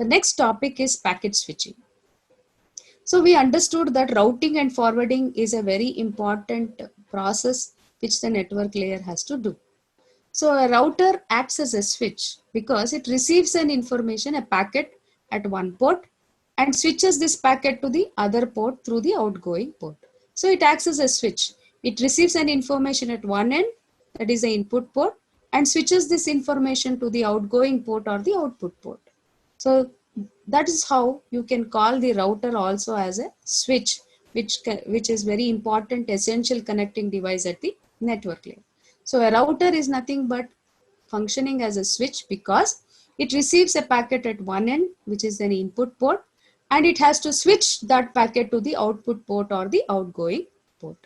The next topic is packet switching. So we understood that routing and forwarding is a very important process which the network layer has to do. So a router acts as a switch because it receives an information, a packet at one port, and switches this packet to the other port through the outgoing port. So it acts as a switch. It receives an information at one end, that is the input port, and switches this information to the outgoing port or the output port. So that is how you can call the router also as a switch, which is very important, essential connecting device at the network layer. So a router is nothing but functioning as a switch because it receives a packet at one end, which is an input port, and it has to switch that packet to the output port or the outgoing port.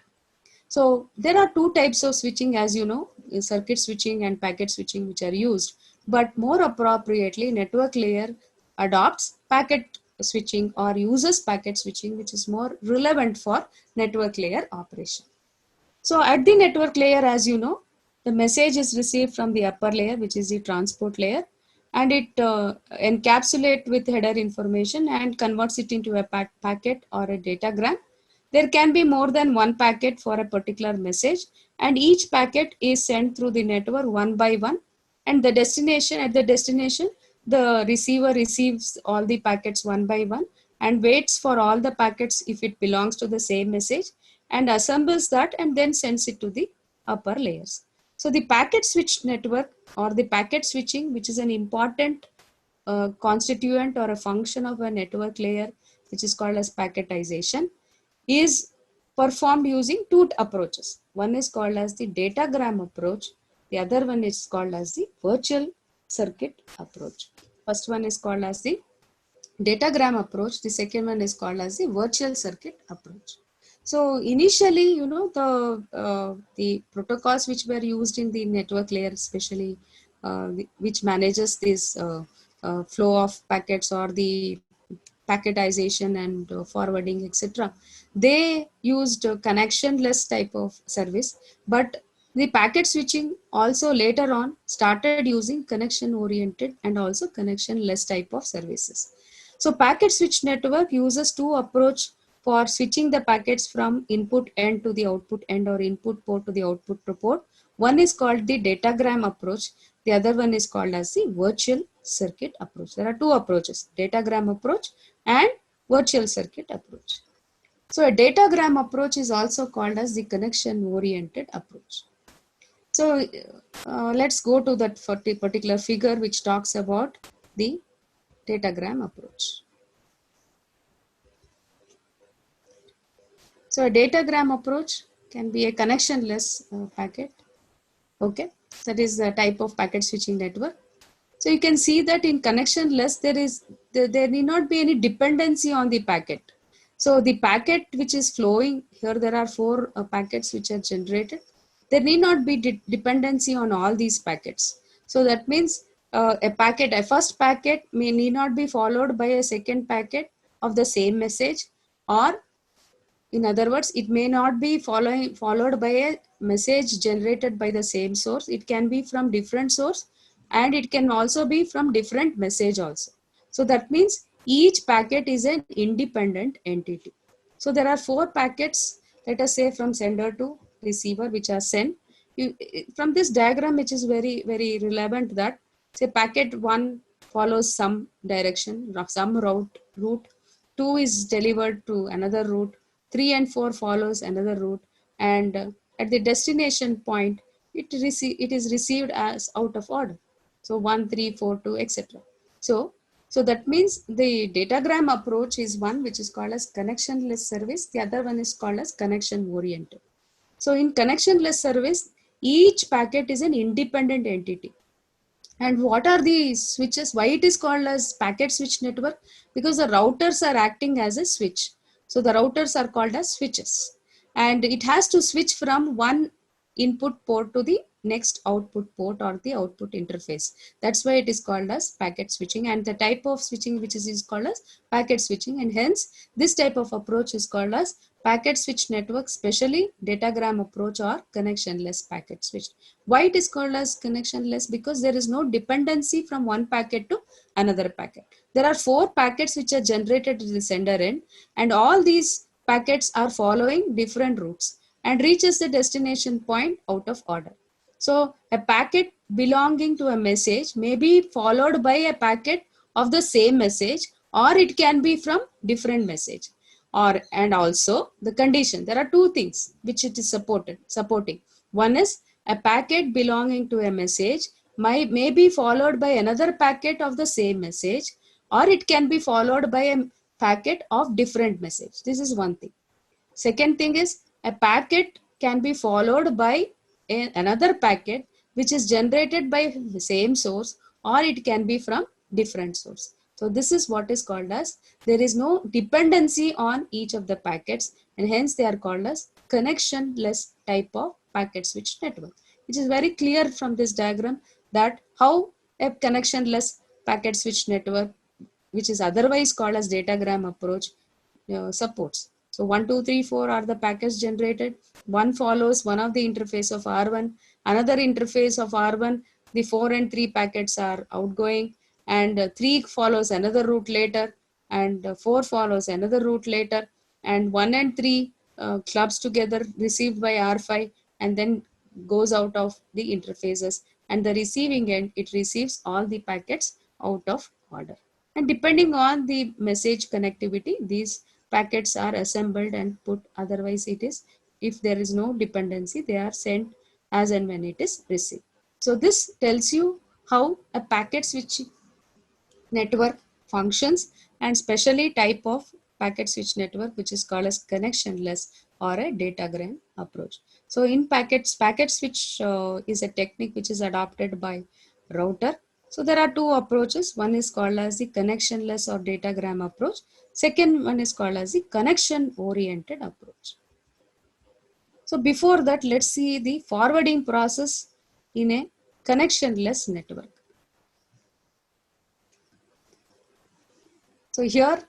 So there are two types of switching, as you know, circuit switching and packet switching, which are used, but more appropriately, network layer adopts packet switching or uses packet switching, which is more relevant for network layer operation. So at the network layer, as you know, the message is received from the upper layer, which is the transport layer, and it encapsulates with header information and converts it into a packet or a datagram. There can be more than one packet for a particular message, and each packet is sent through the network one by one. And the destination, at the destination, the receiver receives all the packets one by one and waits for all the packets if it belongs to the same message, and assembles that and then sends it to the upper layers. So the packet switch network or the packet switching, which is an important constituent or a function of a network layer, which is called as packetization, is performed using two approaches. One is called as the datagram approach. The other one is called as the virtual circuit approach. First one is called as the datagram approach. The second one is called as the virtual circuit approach. So initially, you know, the protocols which were used in the network layer, especially which manages this flow of packets or the packetization and forwarding, etc. They used a connectionless type of service, but the packet switching also later on started using connection oriented and also connectionless type of services. So packet switch network uses two approach for switching the packets from input end to the output end or input port to the output port. One is called the datagram approach. The other one is called as the virtual circuit approach. There are two approaches, datagram approach and virtual circuit approach. So a datagram approach is also called as the connection oriented approach. So let's go to that particular figure which talks about the datagram approach. So a datagram approach can be a connectionless packet. Okay, that is the type of packet switching network. So you can see that in connectionless, there need not be any dependency on the packet. So the packet which is flowing, here there are four packets which are generated. There need not be dependency on all these packets. So that means a first packet need not be followed by a second packet of the same message, or in other words, it may not be followed by a message generated by the same source. It can be from different source, and it can also be from different message also. So that means each packet is an independent entity. So there are four packets, let us say from sender to receiver, which are sent. From this diagram, which is very, very relevant, that say packet 1 follows some direction, some route, 2 is delivered to another route, 3 and 4 follows another route, and at the destination point, it is received as out of order. So 1, 3, 4, 2, etc. So that means the datagram approach is one which is called as connectionless service. The other one is called as connection oriented. So in connectionless service, each packet is an independent entity. And what are the switches? Why it is called as packet switch network? Because the routers are acting as a switch. So the routers are called as switches. And it has to switch from one input port to the next output port or the output interface. That's why it is called as packet switching, and the type of switching which is called as packet switching, and hence this type of approach is called as packet switch network, especially datagram approach or connectionless packet switch. Why it is called as connectionless? Because there is no dependency from one packet to another packet. There are 4 packets which are generated at the sender end, and all these packets are following different routes and reaches the destination point out of order. So a packet belonging to a message may be followed by a packet of the same message, or it can be from different message. Or and also the condition. There are 2 things which it is supporting. One is a packet belonging to a message may be followed by another packet of the same message, or it can be followed by a packet of different message. This is one thing. Second thing is a packet can be followed by another packet which is generated by the same source, or it can be from different source. So this is what is called as there is no dependency on each of the packets, and hence they are called as connectionless type of packet switch network, which is very clear from this diagram that how a connectionless packet switch network, which is otherwise called as datagram approach, supports. So 1, 2, 3, 4 are the packets generated. One follows one of the interface of R1, another interface of R1, the 4 and 3 packets are outgoing, and 3 follows another route later, and 4 follows another route later, and 1 and 3 clubs together received by R5 and then goes out of the interfaces, and the receiving end, it receives all the packets out of order. And depending on the message connectivity, these packets are assembled and put. Otherwise it is, if there is no dependency, they are sent as and when it is received. So this tells you how a packet switch network functions, and specially type of packet switch network which is called as connectionless or a datagram approach. So in packet switch is a technique which is adopted by router. So there are 2 approaches. One is called as the connectionless or datagram approach. Second one is called as the connection oriented approach. So before that, let's see the forwarding process in a connectionless network. So here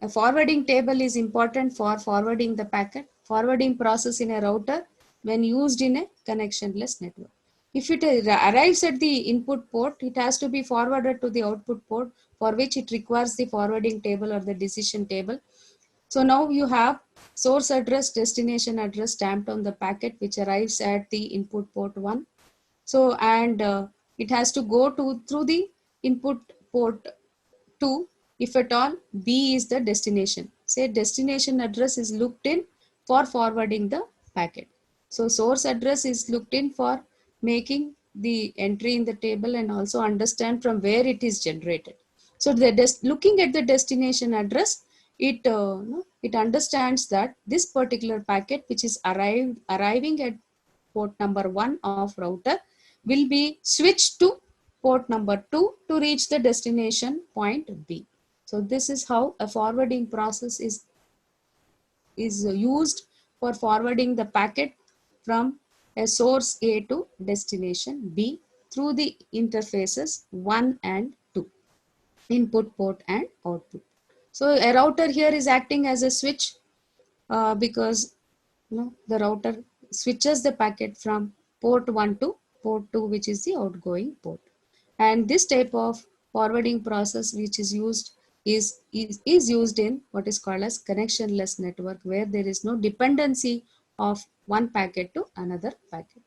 a forwarding table is important for forwarding the packet. Forwarding process in a router when used in a connectionless network. If it arrives at the input port, it has to be forwarded to the output port, for which it requires the forwarding table or the decision table. So now you have source address, destination address stamped on the packet which arrives at the input port 1. So and it has to go through the input port 2 if at all B is the destination. Say destination address is looked in for forwarding the packet. So source address is looked in for making the entry in the table and also understand from where it is generated. So looking at the destination address, it understands that this particular packet which is arriving at port number 1 of router will be switched to port number 2 to reach the destination point B. So this is how a forwarding process is used for forwarding the packet from a source A to destination B through the interfaces 1 and 2, input port and output. So a router here is acting as a switch because the router switches the packet from port 1 to port 2, which is the outgoing port. And this type of forwarding process which is used is used in what is called as connectionless network, where there is no dependency of one packet to another packet.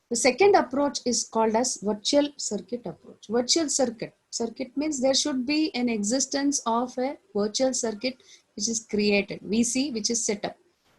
The second approach is called as virtual circuit approach. Virtual circuit means there should be an existence of a virtual circuit which is created, VC, which is set up.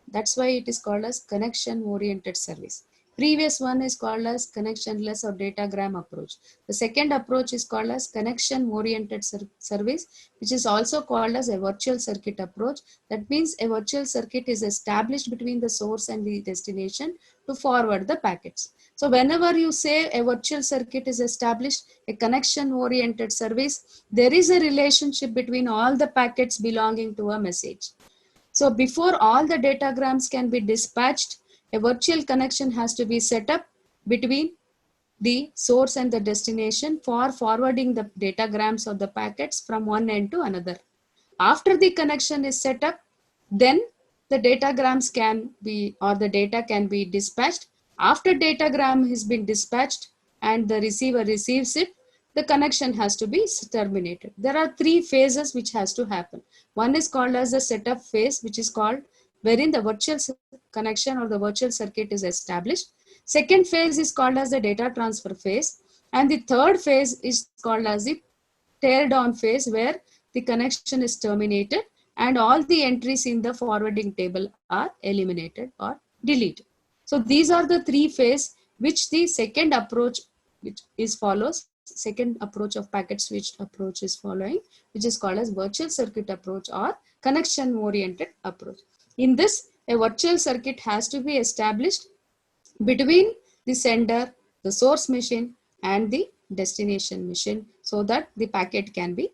That's why it is called as connection oriented service. Previous one is called as connectionless or datagram approach. The second approach is called as connection oriented service, which is also called as a virtual circuit approach. That means a virtual circuit is established between the source and the destination to forward the packets. So whenever you say a virtual circuit is established, a connection oriented service, there is a relationship between all the packets belonging to a message. So before all the datagrams can be dispatched, A virtual connection has to be set up between the source and the destination for forwarding the datagrams of the packets from one end to another. After the connection is set up, then the datagrams can be, or the data can be dispatched. After datagram has been dispatched and the receiver receives it, the connection has to be terminated. There are three phases which has to happen. One is called as the setup phase, which is called wherein the virtual connection or the virtual circuit is established. Second phase is called as the data transfer phase. And the third phase is called as the tear down phase, where the connection is terminated and all the entries in the forwarding table are eliminated or deleted. So these are the three phases which the second approach which is follows. Second approach of packet switched approach is following, which is called as virtual circuit approach or connection oriented approach. In this, a virtual circuit has to be established between the sender, the source machine, and the destination machine so that the packet can be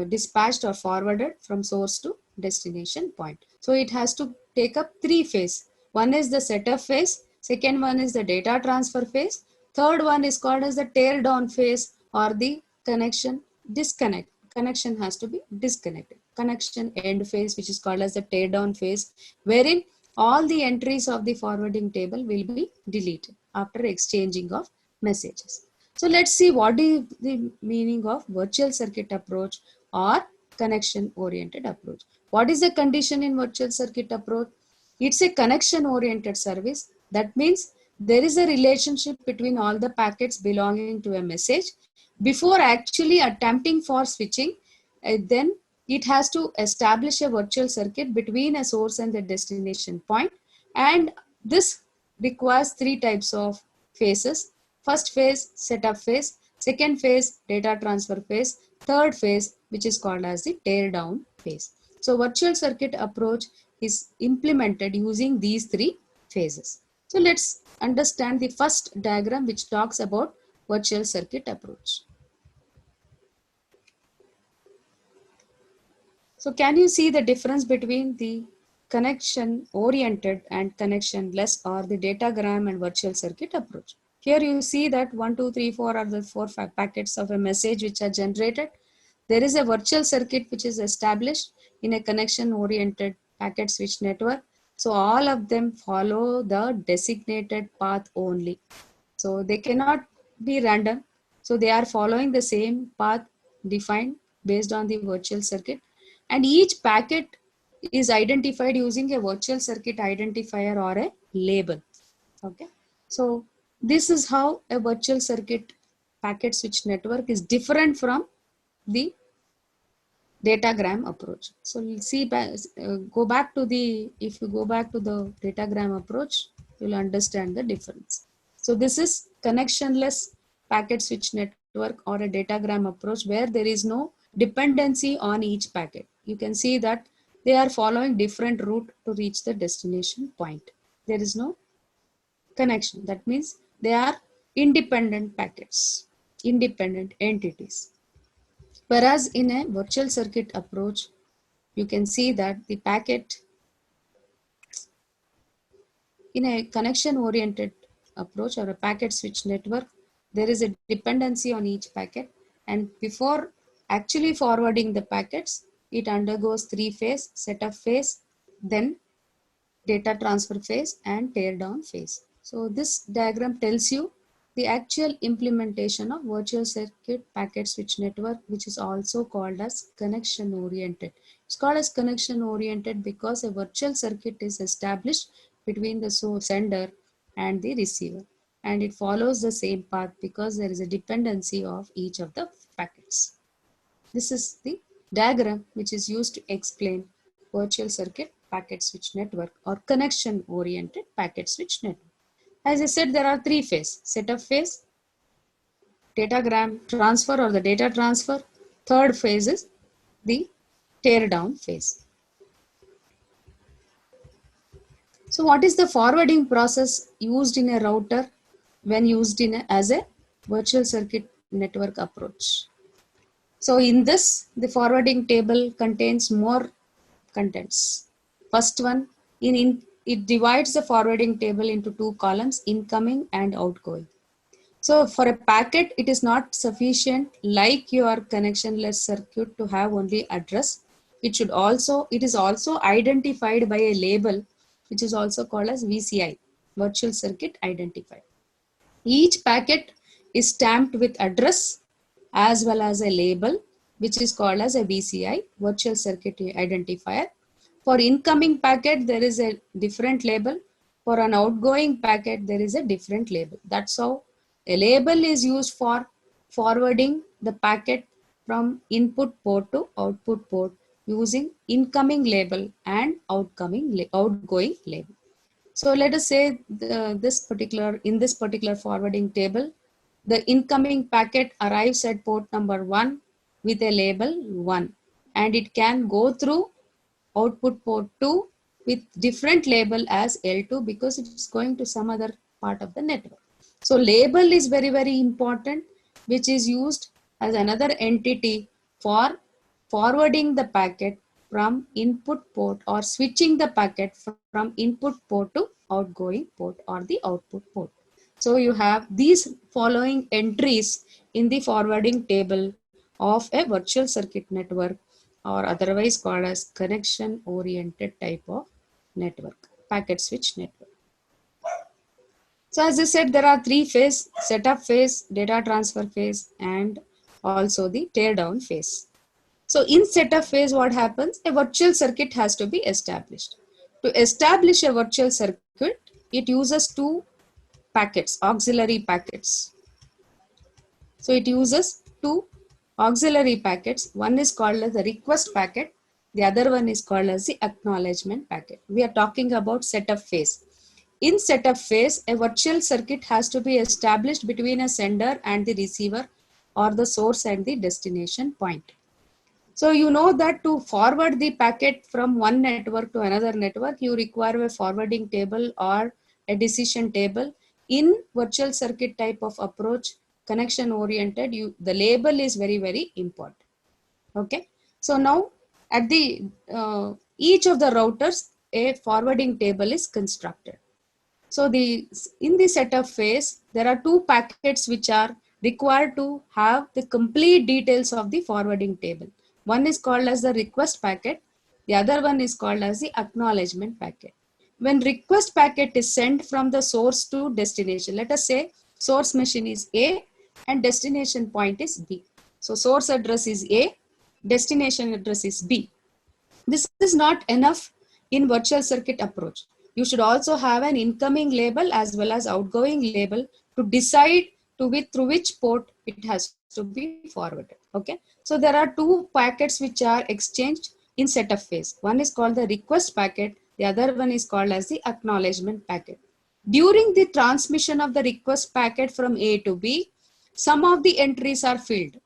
dispatched or forwarded from source to destination point. So it has to take up three phases. One is the setup phase, second one is the data transfer phase, third one is called as the tear down phase or the connection disconnect. Connection has to be disconnected. Connection end phase, which is called as the tear down phase, wherein all the entries of the forwarding table will be deleted after exchanging of messages. So let's see what is the meaning of virtual circuit approach or connection oriented approach. What is the condition in virtual circuit approach? It's a connection oriented service. That means there is a relationship between all the packets belonging to a message. Before actually attempting for switching, then it has to establish a virtual circuit between a source and the destination point. And this requires three types of phases. First phase, setup phase. Second phase, data transfer phase. Third phase, which is called as the tear down phase. So virtual circuit approach is implemented using these three phases. So let's understand the first diagram which talks about virtual circuit approach. So can you see the difference between the connection oriented and connectionless or the datagram and virtual circuit approach? Here you see that 1, 2, 3, 4 are the 4 packets of a message which are generated. There is a virtual circuit which is established in a connection oriented packet switch network. So all of them follow the designated path only. So they cannot be random. So they are following the same path defined based on the virtual circuit. And each packet is identified using a virtual circuit identifier or a label. Okay. So this is how a virtual circuit packet switch network is different from the datagram approach. So we'll see, go back to the, if you go back to the datagram approach, you'll understand the difference. So this is connectionless packet switch network or a datagram approach where there is no dependency on each packet. You can see that they are following different route to reach the destination point. There is no connection. That means they are independent packets, independent entities. Whereas in a virtual circuit approach, you can see that the packet in a connection oriented approach or a packet switch network, there is a dependency on each packet. And before actually forwarding the packets, it undergoes three phase, setup phase, then data transfer phase and tear down phase. So this diagram tells you the actual implementation of virtual circuit packet switch network, which is also called as connection oriented. It's called as connection oriented because a virtual circuit is established between the sender and the receiver, and it follows the same path because there is a dependency of each of the packets. This is the diagram which is used to explain virtual circuit packet switch network or connection oriented packet switch network. As I said, there are three phases: setup phase, datagram transfer or the data transfer. Third phase is the tear down phase. So what is the forwarding process used in a router when used in as a virtual circuit network approach? So in this, the forwarding table contains more contents. First one, in it divides the forwarding table into two columns, incoming and outgoing. So for a packet, it is not sufficient like your connectionless circuit to have only address. It is also identified by a label, which is also called as VCI, virtual circuit identifier. Each packet is stamped with address as well as a label, which is called as a VCI, virtual circuit identifier. For incoming packet, there is a different label. For an outgoing packet, there is a different label. That's how a label is used for forwarding the packet from input port to output port using incoming label and outgoing label. So let us say in this particular forwarding table, the incoming packet arrives at port number 1 with a label 1, and it can go through output port 2 with different label as L2 because it's going to some other part of the network. So label is very, very important, which is used as another entity for forwarding the packet from input port or switching the packet from input port to outgoing port or the output port. So you have these following entries in the forwarding table of a virtual circuit network, or otherwise called as connection oriented type of network, packet switch network. So as I said, there are three phases: setup phase, data transfer phase, and also the teardown phase. So in setup phase, what happens? A virtual circuit has to be established. To establish a virtual circuit, it uses two packets, auxiliary packets. So it uses two auxiliary packets. One is called as the request packet. The other one is called as the acknowledgement packet. We are talking about setup phase. In setup phase, a virtual circuit has to be established between a sender and the receiver, or the source and the destination point. So you know that to forward the packet from one network to another network, you require a forwarding table or a decision table. In virtual circuit type of approach, connection oriented, the label is very, very important. Okay. So now at the each of the routers, a forwarding table is constructed. So in the setup phase, there are two packets which are required to have the complete details of the forwarding table. One is called as the request packet. The other one is called as the acknowledgement packet. When request packet is sent from the source to destination, let us say source machine is A and destination point is B. So source address is A, destination address is B. This is not enough in virtual circuit approach. You should also have an incoming label as well as outgoing label to decide through which port it has to be forwarded. Okay. So there are two packets which are exchanged in setup phase. One is called the request packet. The other one is called as the acknowledgement packet. During the transmission of the request packet from A to B, some of the entries are filled.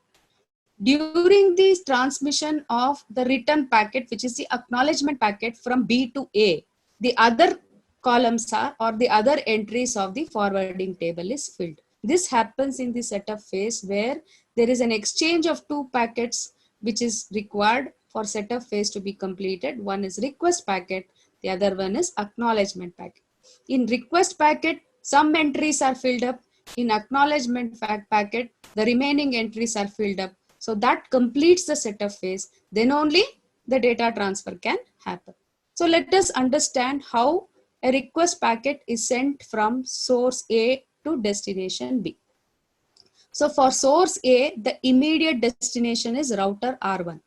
During the transmission of the return packet, which is the acknowledgement packet from B to A, the other columns are, or the other entries of the forwarding table is filled. This happens in the setup phase where there is an exchange of two packets which is required for setup phase to be completed. One is request packet, the other one is acknowledgement packet. In request packet, some entries are filled up. In acknowledgement packet, the remaining entries are filled up. So that completes the setup phase. Then only the data transfer can happen. So let us understand how a request packet is sent from source A to destination B. So for source A, the immediate destination is router R1.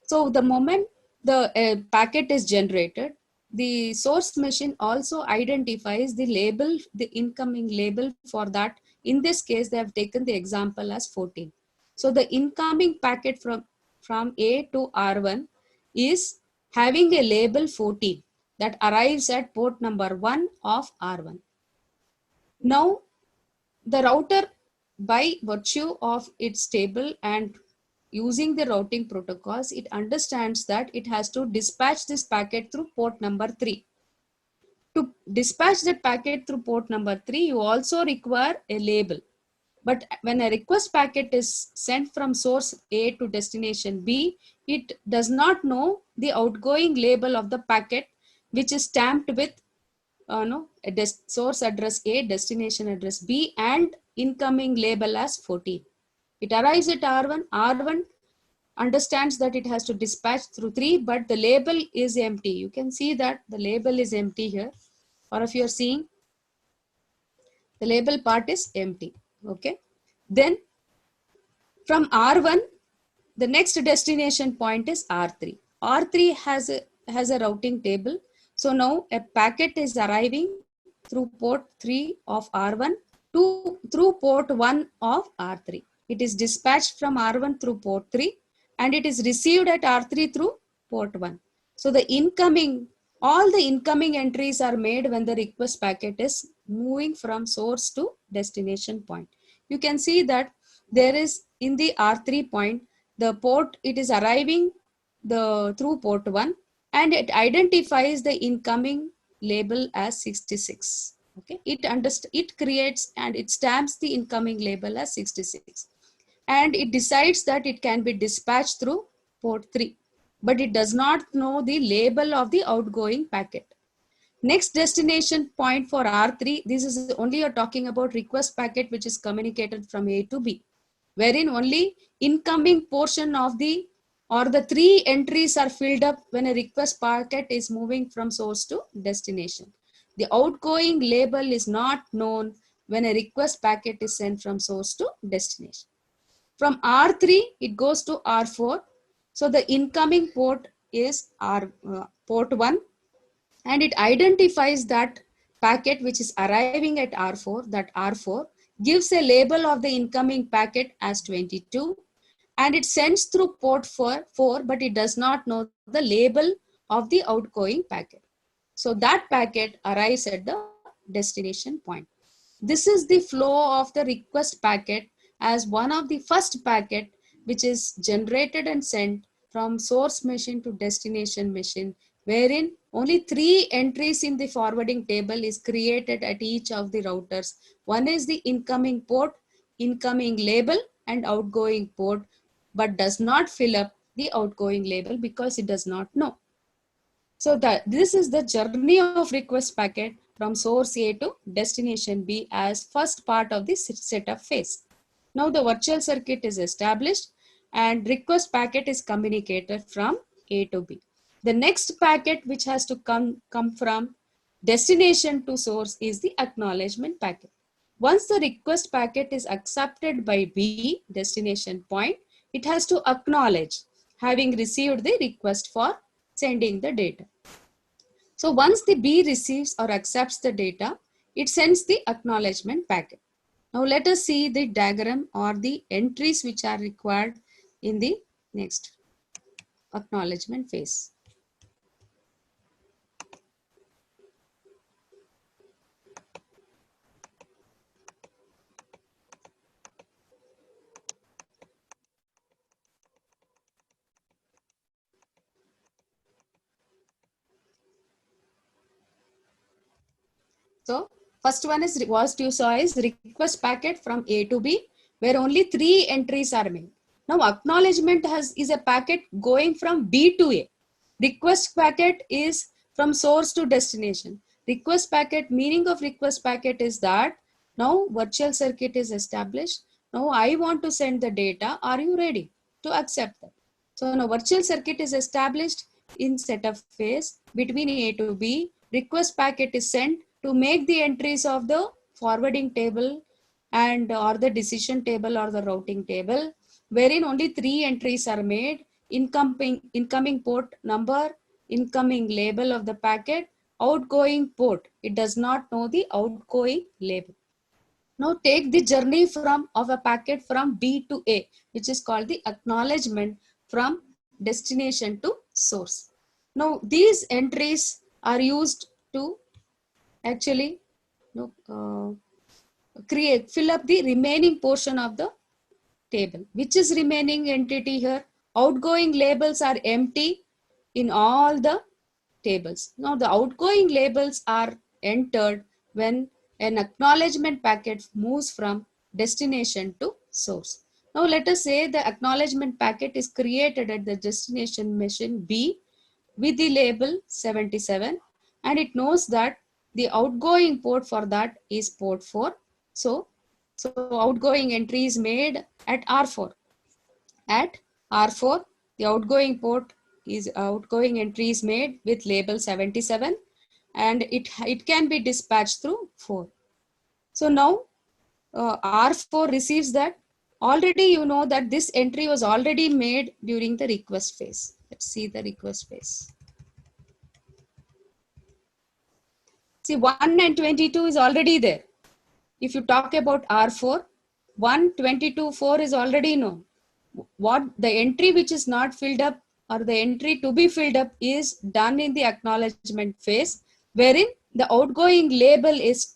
So the moment the packet is generated, the source machine also identifies the label, the incoming label for that. In this case, they have taken the example as 14. So the incoming packet from A to R1 is having a label 14 that arrives at port number 1 of R1. Now, the router, by virtue of its table and using the routing protocols, it understands that it has to dispatch this packet through port number 3. To dispatch that packet through port number 3, you also require a label. But when a request packet is sent from source A to destination B, it does not know the outgoing label of the packet, which is stamped with no, source address A, destination address B, and incoming label as 14. It arrives at R1. R1 understands that it has to dispatch through 3, but the label is empty. You can see that the label is empty here. Or if you're seeing, the label part is empty. Okay. Then from R1, the next destination point is R3. R3 has a routing table. So now a packet is arriving through port 3 of R1 through port 1 of R3. It is dispatched from R1 through port 3 and it is received at R3 through port 1. So all the incoming entries are made when the request packet is moving from source to destination point. You can see that there is in the R3 point, the port, it is arriving through port 1 and it identifies the incoming label as 66. Okay, it creates and it stamps the incoming label as 66 and it decides that it can be dispatched through port 3, but it does not know the label of the outgoing packet. Next destination point for R3, this is only you're talking about request packet which is communicated from A to B, wherein only incoming portion of the 3 entries are filled up when a request packet is moving from source to destination. The outgoing label is not known when a request packet is sent from source to destination. From R3, it goes to R4. So the incoming port is port 1 and it identifies that packet which is arriving at R4, that R4 gives a label of the incoming packet as 22 and it sends through port 4 but it does not know the label of the outgoing packet. So that packet arrives at the destination point. This is the flow of the request packet as one of the first packet which is generated and sent from source machine to destination machine, wherein only 3 entries in the forwarding table is created at each of the routers. One is the incoming port, incoming label and outgoing port, but does not fill up the outgoing label because it does not know. So this is the journey of request packet from source A to destination B as first part of the setup phase. Now the virtual circuit is established and request packet is communicated from A to B. The next packet which has to come from destination to source is the acknowledgement packet. Once the request packet is accepted by B, destination point, it has to acknowledge having received the request for sending the data. So once the B receives or accepts the data, it sends the acknowledgement packet. Now let us see the diagram or the entries which are required in the next acknowledgement phase. So first one is what you saw is request packet from A to B, where only 3 entries are made. Now acknowledgement is a packet going from B to A. Request packet is from source to destination. Request packet, meaning of request packet is that now virtual circuit is established. Now I want to send the data. Are you ready to accept that? So now virtual circuit is established in setup phase between A to B. Request packet is sent to make the entries of the forwarding table and or the decision table or the routing table, wherein only 3 entries are made: incoming port number, incoming label of the packet, outgoing port. It does not know the outgoing label. Now take the journey of a packet from B to A, which is called the acknowledgement from destination to source. Now these entries are used to actually fill up the remaining portion of the table. Which is remaining entity here? Outgoing labels are empty in all the tables. Now the outgoing labels are entered when an acknowledgement packet moves from destination to source. Now let us say the acknowledgement packet is created at the destination machine B with the label 77 and it knows that the outgoing port for that is port 4. So outgoing entry is made at R4. At R4, the outgoing entry is made with label 77, and it can be dispatched through 4. So now R4 receives that. Already you know that this entry was already made during the request phase. Let's see the request phase. See, 1 and 22 is already there. If you talk about R4, 1, 22, 4 is already known. What the entry which is not filled up or the entry to be filled up is done in the acknowledgement phase, wherein the outgoing label is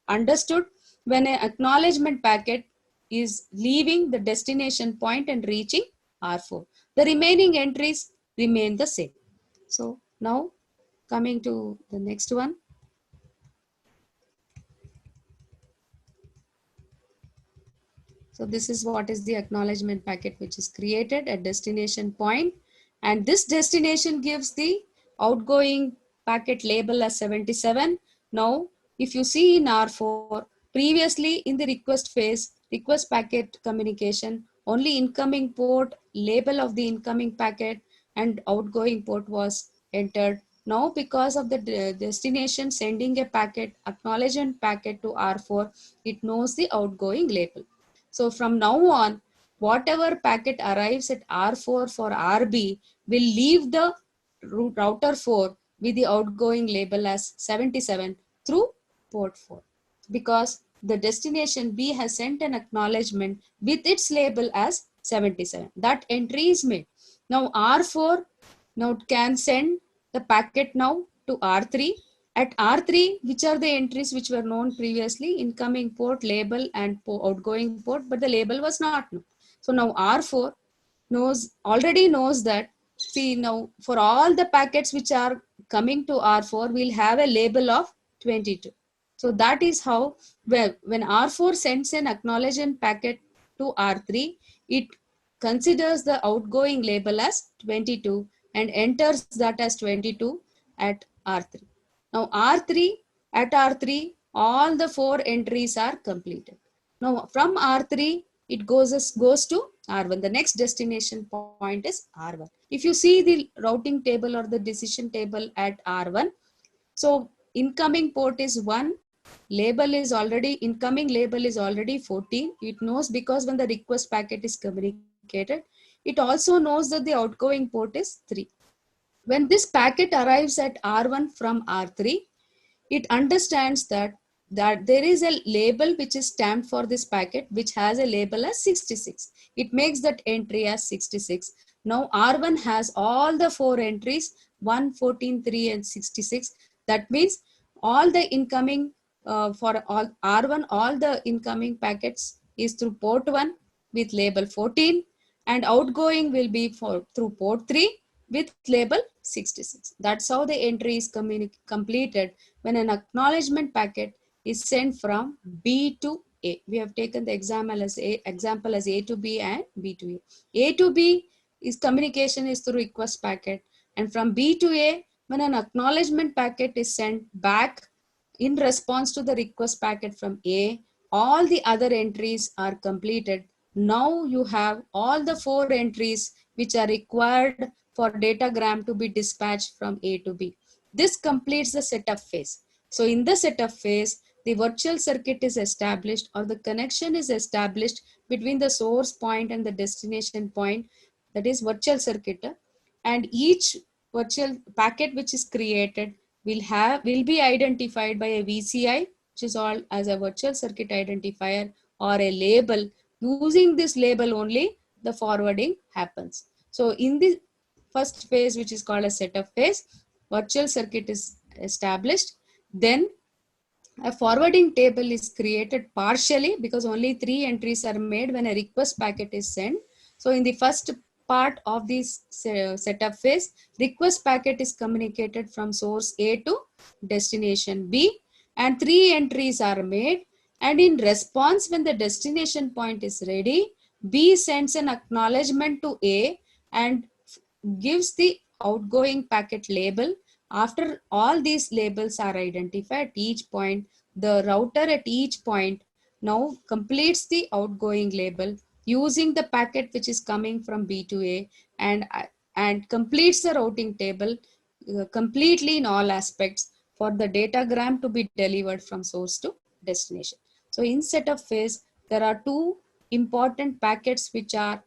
understood when an acknowledgement packet is leaving the destination point and reaching R4. The remaining entries remain the same. So now coming to the next one. So this is what is the acknowledgement packet which is created at destination point, and this destination gives the outgoing packet label as 77. Now if you see in R4, previously in the request phase, request packet communication, only incoming port, label of the incoming packet and outgoing port was entered. Now because of the destination sending a packet, acknowledgement packet to R4, it knows the outgoing label. So from now on, whatever packet arrives at R4 for RB will leave the router 4 with the outgoing label as 77 through port 4, because the destination B has sent an acknowledgement with its label as 77. That entry is made. Now R4 now can send the packet now to R3. At R3, which are the entries which were known previously? Incoming port, label, and outgoing port, but the label was not known. So now R4 already knows that, see, now for all the packets which are coming to R4, we'll have a label of 22. So that is how, well, when R4 sends an acknowledgement packet to R3, it considers the outgoing label as 22 and enters that as 22 at R3. Now at R3, all the 4 entries are completed. Now from R3, it goes to R1. The next destination point is R1. If you see the routing table or the decision table at R1, so incoming port is 1, incoming label is already 14. It knows because when the request packet is communicated, it also knows that the outgoing port is 3. When this packet arrives at R1 from R3, it understands that there is a label which is stamped for this packet, which has a label as 66. It makes that entry as 66. Now R1 has all the 4 entries, 1, 14, 3 and 66. That means all the incoming for all R1, all the incoming packets is through port 1 with label 14, and outgoing will be through port 3 with label 66. That's how the entry is completed when an acknowledgement packet is sent from B to A. We have taken the example as A to B and B to A. A to B is communication is through request packet, and from B to A, when an acknowledgement packet is sent back in response to the request packet from A, all the other entries are completed. Now you have all the 4 entries which are required for datagram to be dispatched from A to B. This completes the setup phase. So in the setup phase, the virtual circuit is established, or the connection is established between the source point and the destination point, that is virtual circuit, and each virtual packet which is created will be identified by a VCI, which is all as a virtual circuit identifier, or a label. Using this label only, the forwarding happens. So in the first phase, which is called a setup phase, virtual circuit is established. Then a forwarding table is created partially, because only 3 entries are made when a request packet is sent. So in the first part of this setup phase, request packet is communicated from source A to destination B, and 3 entries are made. And in response, when the destination point is ready, B sends an acknowledgement to A and gives the outgoing packet label. After all these labels are identified at each point, the router at each point now completes the outgoing label using the packet which is coming from B to A, and completes the routing table completely in all aspects for the datagram to be delivered from source to destination. So in setup phase, there are two important packets which are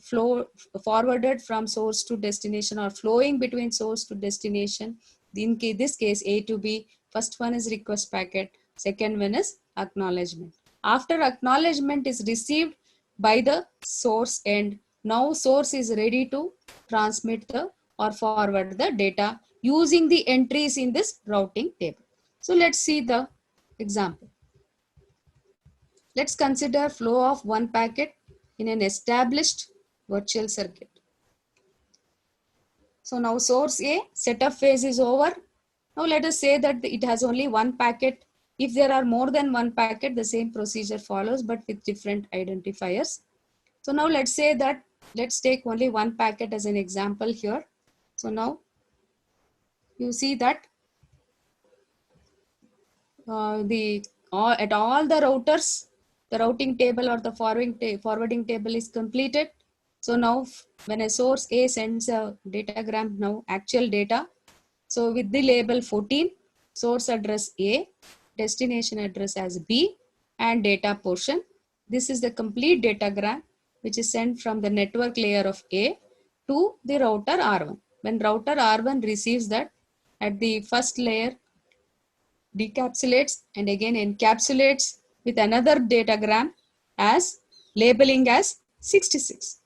flow forwarded from source to destination or flowing between source to destination. In this case, A to B, first one is request packet, second one is acknowledgement. After acknowledgement is received by the source end, now source is ready to transmit the or forward the data using the entries in this routing table. So let's see the example. Let's consider flow of one packet in an established virtual circuit. So now source A, setup phase is over. Now let us say that it has only one packet. If there are more than one packet, the same procedure follows, but with different identifiers. So now let's say that, let's take only one packet as an example here. So now you see that at all the routers, the routing table or the forwarding table is completed. So now when a source A sends a datagram, now actual data, so with the label 14, source address A, destination address as B, and data portion. This is the complete datagram which is sent from the network layer of A to the router R1. When router R1 receives that, at the first layer decapsulates and again encapsulates with another datagram as labeling as 66.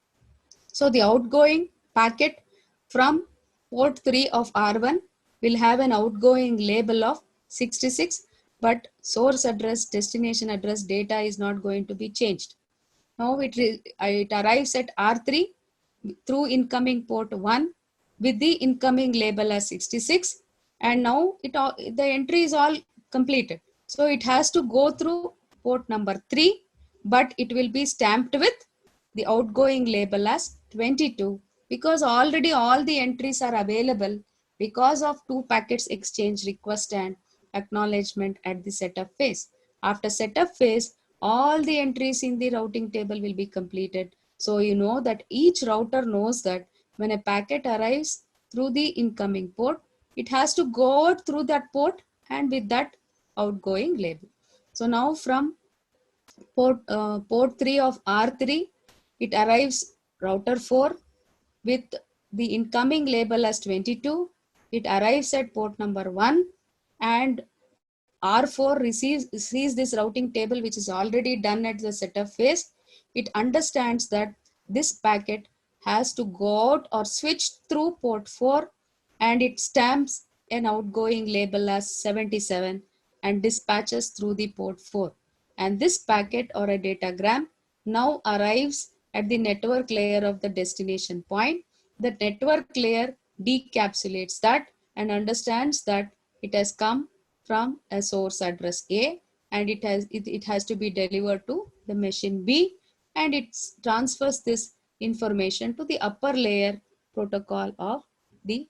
So the outgoing packet from port 3 of R1 will have an outgoing label of 66, but source address, destination address, data is not going to be changed. Now it arrives at R3 through incoming port 1 with the incoming label as 66, and now the entry is all completed. So it has to go through port number 3, but it will be stamped with the outgoing label as 22 because already all the entries are available because of two packets exchange request and acknowledgement at the setup phase. After setup phase, all the entries in the routing table will be completed. So you know that each router knows that when a packet arrives through the incoming port, it has to go through that port and with that outgoing label. So now from port 3 of R3, it arrives router 4 with the incoming label as 22. It arrives at port number 1 and R4 sees this routing table which is already done at the setup phase. It understands that this packet has to go out or switch through port 4 and it stamps an outgoing label as 77 and dispatches through the port 4. And this packet or a datagram now arrives at the network layer of the destination point. The network layer decapsulates that and understands that it has come from a source address A and it has to be delivered to the machine B, and it transfers this information to the upper layer protocol of the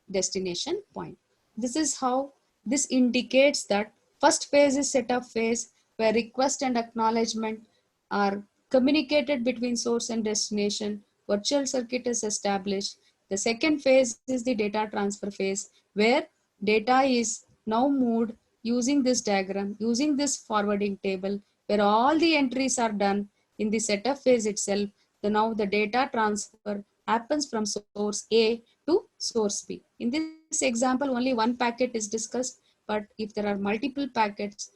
destination point. This is how this indicates that first phase is setup phase where request and acknowledgement are communicated between source and destination. Virtual circuit is established. The second phase is the data transfer phase where data is now moved using this diagram, using this forwarding table where all the entries are done in the setup phase itself. Now the data transfer happens from source A to source B. In this example, only one packet is discussed, but if there are multiple packets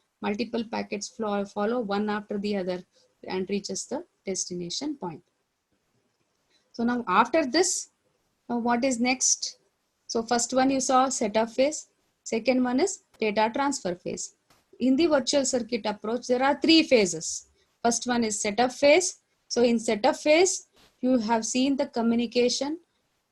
follow one after the other and reaches the destination point. So now after this, what is next? So first one you saw setup phase, second one is data transfer phase. In the virtual circuit approach, there are three phases. First one is setup phase. So in setup phase, you have seen the communication,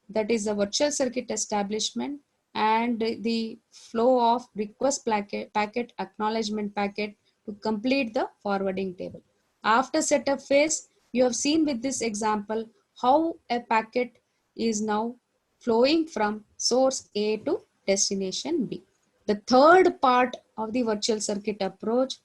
that is the virtual circuit establishment and the flow of request packet acknowledgement packet to complete the forwarding table. After setup phase, you have seen with this example how a packet is now flowing from source A to destination B. The third part of the virtual circuit approach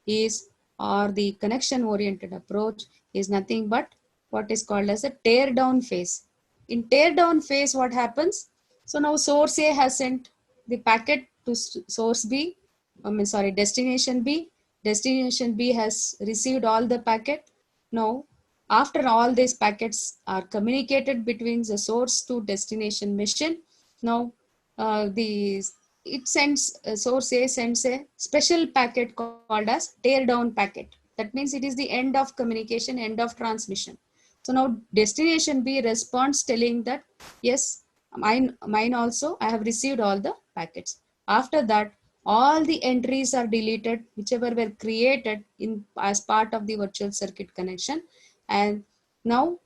is, or the connection oriented approach, is nothing but what is called as a tear down phase. In tear down phase, what happens? So now source A has sent the packet to source B, destination B. Destination B has received all the packet. Now, after all these packets are communicated between the source to destination machine, now the it sends source A sends a special packet called as tear down packet. That means it is the end of communication, end of transmission. So now destination B responds telling that yes, mine also, I have received all the packets. After that, all the entries are deleted whichever were created in as part of the virtual circuit connection, and now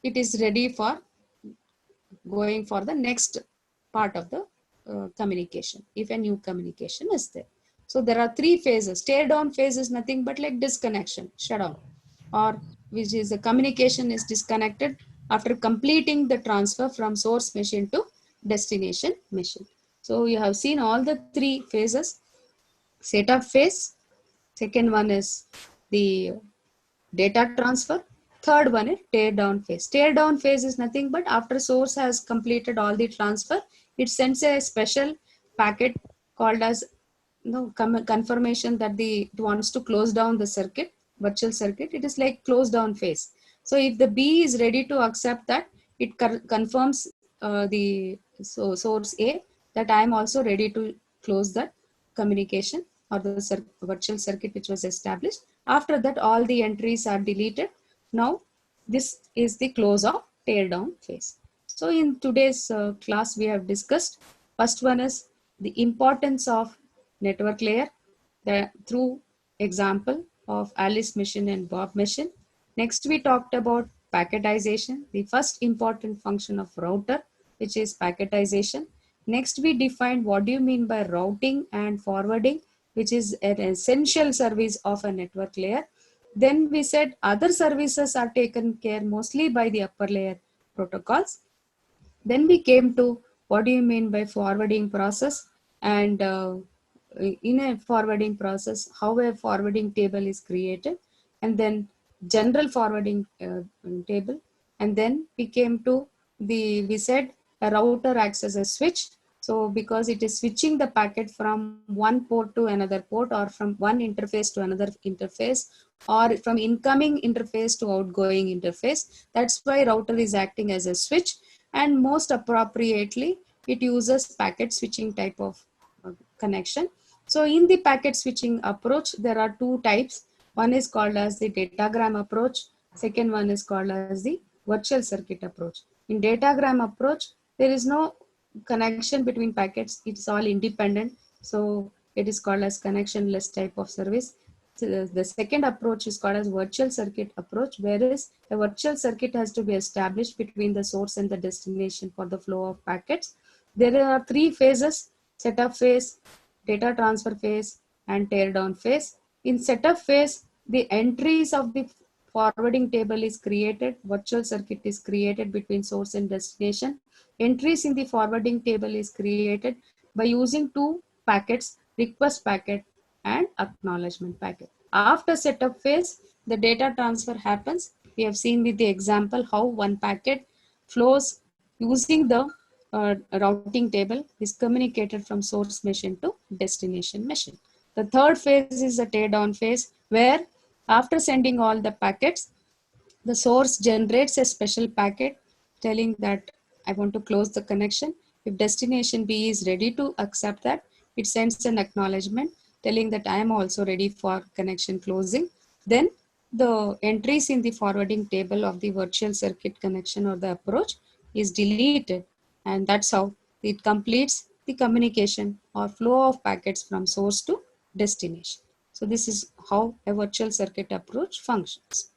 it is ready for going for the next part of the communication if a new communication is there. So there are three phases. Tear down phase is nothing but like disconnection, shutdown, or which is the communication is disconnected after completing the transfer from source machine to destination machine. So you have seen all the three phases. Setup phase, second one is the data transfer, third one is tear down phase. Tear down phase is nothing but after source has completed all the transfer, it sends a special packet called as confirmation that it wants to close down the circuit, virtual circuit. It is like close down phase. So if the B is ready to accept that, it confirms the source A that I am also ready to close that communication or the virtual circuit which was established. After that, all the entries are deleted. Now, this is the close of tear down phase. So in today's class, we have discussed, first one is the importance of network layer through example of Alice machine and Bob machine. Next, we talked about packetization, the first important function of router, which is packetization. Next, we defined what do you mean by routing and forwarding, which is an essential service of a network layer. Then we said other services are taken care mostly by the upper layer protocols. Then we came to what do you mean by forwarding process, and in a forwarding process, how a forwarding table is created, and then general forwarding table. And then we came to we said a router acts as a switch. So because it is switching the packet from one port to another port, or from one interface to another interface, or from incoming interface to outgoing interface. That's why router is acting as a switch, and most appropriately it uses packet switching type of connection. So in the packet switching approach, there are two types. One is called as the datagram approach. Second one is called as the virtual circuit approach. In datagram approach, there is no connection between packets. It's all independent. So it is called as connectionless type of service. So the second approach is called as virtual circuit approach, whereas a virtual circuit has to be established between the source and the destination for the flow of packets. There are three phases: setup phase, data transfer phase, and tear down phase. In setup phase, the entries of the forwarding table is created, virtual circuit is created between source and destination. Entries in the forwarding table is created by using two packets, request packet and acknowledgement packet. After setup phase, the data transfer happens. We have seen with the example how one packet flows using the routing table is communicated from source machine to destination machine. The third phase is the tear down phase, where after sending all the packets, the source generates a special packet telling that I want to close the connection. If destination B is ready to accept that, it sends an acknowledgement telling that I am also ready for connection closing. Then the entries in the forwarding table of the virtual circuit connection or the approach is deleted, and that's how it completes the communication or flow of packets from source to destination. So this is how a virtual circuit approach functions.